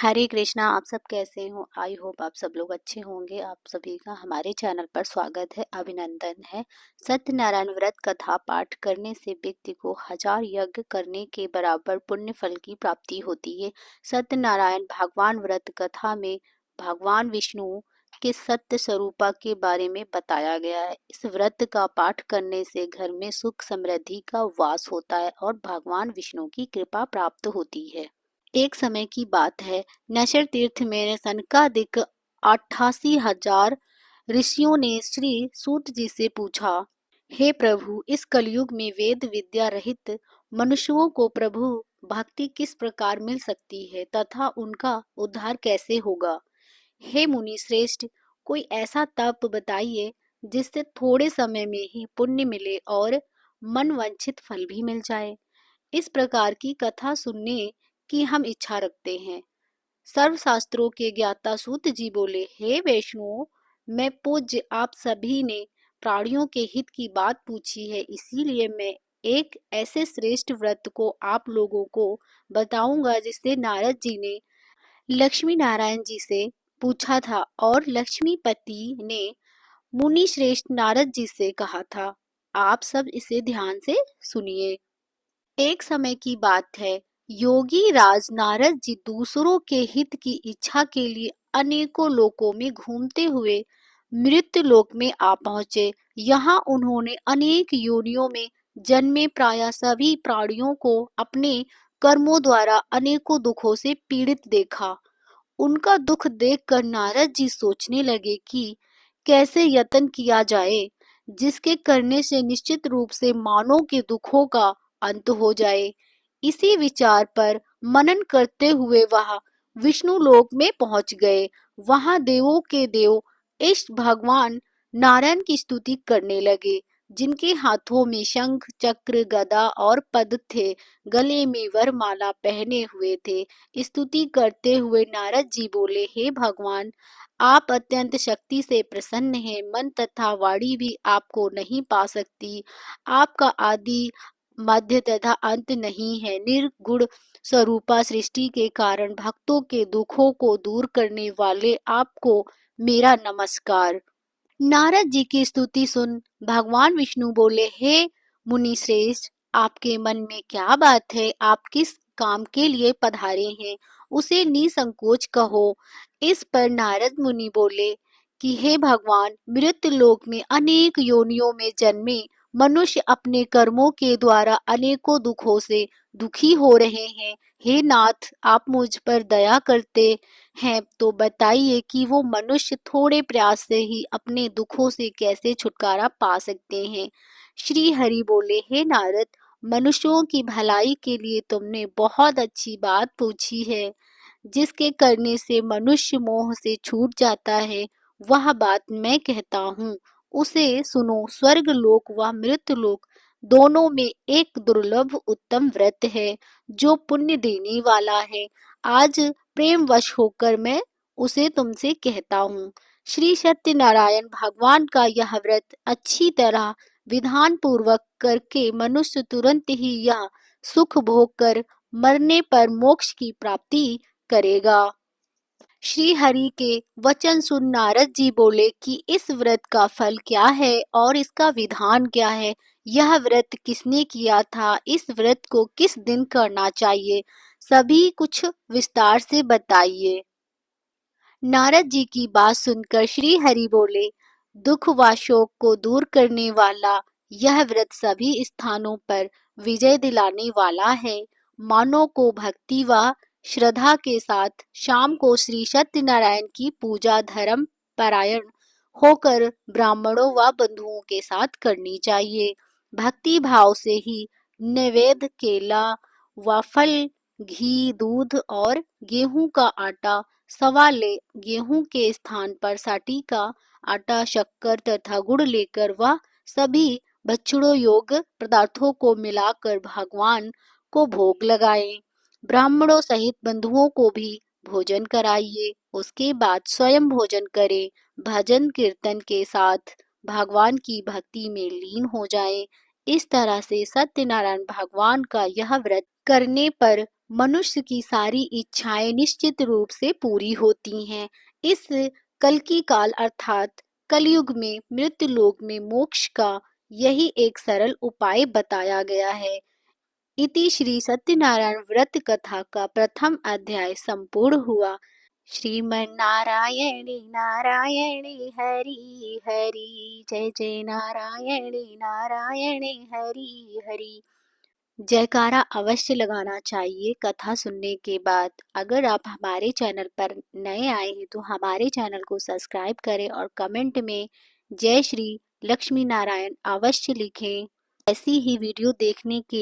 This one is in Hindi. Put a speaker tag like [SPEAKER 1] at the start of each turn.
[SPEAKER 1] हरे कृष्णा। आप सब कैसे हो? आई होप आप सब लोग अच्छे होंगे। आप सभी का हमारे चैनल पर स्वागत है, अभिनंदन है। सत्यनारायण व्रत कथा पाठ करने से व्यक्ति को 1000 यज्ञ करने के बराबर पुण्य फल की प्राप्ति होती है। सत्यनारायण भगवान व्रत कथा में भगवान विष्णु के सत्य स्वरूपा के बारे में बताया गया है। इस व्रत का पाठ करने से घर में सुख समृद्धि का वास होता है और भगवान विष्णु की कृपा प्राप्त होती है। एक समय की बात है, नशर तीर्थ में सनकादिक 88,000 ऋषियों ने श्री सूत जी से पूछा, हे प्रभु, इस कलयुग में वेद विद्या रहित मनुष्यों को प्रभु भक्ति किस प्रकार मिल सकती है तथा उनका उद्धार कैसे होगा? हे मुनि श्रेष्ठ, कोई ऐसा तप बताइए जिससे थोड़े समय में ही पुण्य मिले और मन वांछित फल भी मिल जाए। इस प्रकार की कथा सुनने की हम इच्छा रखते हैं। सर्वशास्त्रों के ज्ञाता सूत जी बोले, हे वैष्णव, मैं पूज्य आप सभी ने प्राणियों के हित की बात पूछी है, इसीलिए मैं एक ऐसे श्रेष्ठ व्रत को आप लोगों को बताऊंगा जिससे नारद जी ने लक्ष्मी नारायण जी से पूछा था और लक्ष्मीपति ने मुनि श्रेष्ठ नारद जी से कहा था। आप सब इसे ध्यान से सुनिए। एक समय की बात है, योगी राज नारद जी दूसरों के हित की इच्छा के लिए अनेकों लोकों में घूमते हुए मृत्यु लोक में आ पहुंचे। यहाँ उन्होंने अनेक योनियों में जन्मे प्राय सभी प्राणियों को अपने कर्मों द्वारा अनेकों दुखों से पीड़ित देखा। उनका दुख देखकर नारद जी सोचने लगे कि कैसे यत्न किया जाए जिसके करने से निश्चित रूप से मानव के दुखों का अंत हो जाए। इसी विचार पर मनन करते हुए वह विष्णु लोक में पहुंच गए। वहां देवों के देव इष्ट भगवान नारायण की स्तुति करने लगे, जिनके हाथों में शंख चक्र गदा और पद्म थे, गले में वरमाला पहने हुए थे। स्तुति करते हुए नारद जी बोले, हे भगवान, आप अत्यंत शक्ति से प्रसन्न हैं, मन तथा वाणी भी आपको नहीं पा सकती। आपका आदि मध्य तथा अंत नहीं है। निर्गुण स्वरूपा सृष्टि के कारण भक्तों के दुखों को दूर करने वाले आपको मेरा नमस्कार। नारद जी की स्तुति सुन भगवान विष्णु बोले, हे मुनि श्रेष्ठ, आपके मन में क्या बात है? आप किस काम के लिए पधारे हैं, उसे निसंकोच कहो। इस पर नारद मुनि बोले कि हे भगवान, मृत्यु लोक में अनेक योनियों में जन्मे मनुष्य अपने कर्मों के द्वारा अनेकों दुखों से दुखी हो रहे हैं। हे नाथ, आप मुझ पर दया करते हैं तो बताइए कि वो मनुष्य थोड़े प्रयास से ही अपने दुखों से कैसे छुटकारा पा सकते हैं। श्री हरि बोले, हे नारद, मनुष्यों की भलाई के लिए तुमने बहुत अच्छी बात पूछी है। जिसके करने से मनुष्य मोह से छूट जाता है, वह बात मैं कहता हूँ, उसे सुनो। स्वर्ग लोक व मृत्यु लोक दोनों में एक दुर्लभ उत्तम व्रत है जो पुण्य देने वाला है। आज प्रेम वश होकर मैं उसे तुमसे कहता हूँ। श्री सत्यनारायण भगवान का यह व्रत अच्छी तरह विधान पूर्वक करके मनुष्य तुरंत ही यह सुख भोग कर मरने पर मोक्ष की प्राप्ति करेगा। श्री हरि के वचन सुन नारद जी बोले कि इस व्रत का फल क्या है और इसका विधान क्या है? यह व्रत किसने किया था? इस व्रत को किस दिन करना चाहिए? सभी कुछ विस्तार से बताइए। नारद जी की बात सुनकर श्री हरि बोले, दुख व शोक को दूर करने वाला यह व्रत सभी स्थानों पर विजय दिलाने वाला है। मानव को भक्ति व श्रद्धा के साथ शाम को श्री सत्यनारायण की पूजा धर्म परायण होकर ब्राह्मणों व बंधुओं के साथ करनी चाहिए। भक्ति भाव से ही नैवेद्य केला व फल, घी, दूध और गेहूं का आटा सवा ले। गेहूं के स्थान पर साठी का आटा, शक्कर तथा गुड़ लेकर वह सभी बछड़ों योग पदार्थों को मिलाकर भगवान को भोग लगाएं। ब्राह्मणों सहित बंधुओं को भी भोजन कराइए। उसके बाद स्वयं भोजन करें। भजन कीर्तन के साथ भगवान की भक्ति में लीन हो जाएं। इस तरह से सत्यनारायण भगवान का यह व्रत करने पर मनुष्य की सारी इच्छाएं निश्चित रूप से पूरी होती हैं। इस कल्कि काल अर्थात कलयुग में मृत्यु लोक में मोक्ष का यही एक सरल उपाय बताया गया है। इति श्री सत्यनारायण व्रत कथा का प्रथम अध्याय संपूर्ण हुआ। श्रीमन्नारायणी नारायणी हरि हरि, जय जय नारायणी नारायणी हरि हरि। जयकारा अवश्य लगाना चाहिए कथा सुनने के बाद। अगर आप हमारे चैनल पर नए आए हैं तो हमारे चैनल को सब्सक्राइब करें और कमेंट में जय श्री लक्ष्मी नारायण अवश्य लिखें। ऐसी ही वीडियो देखने के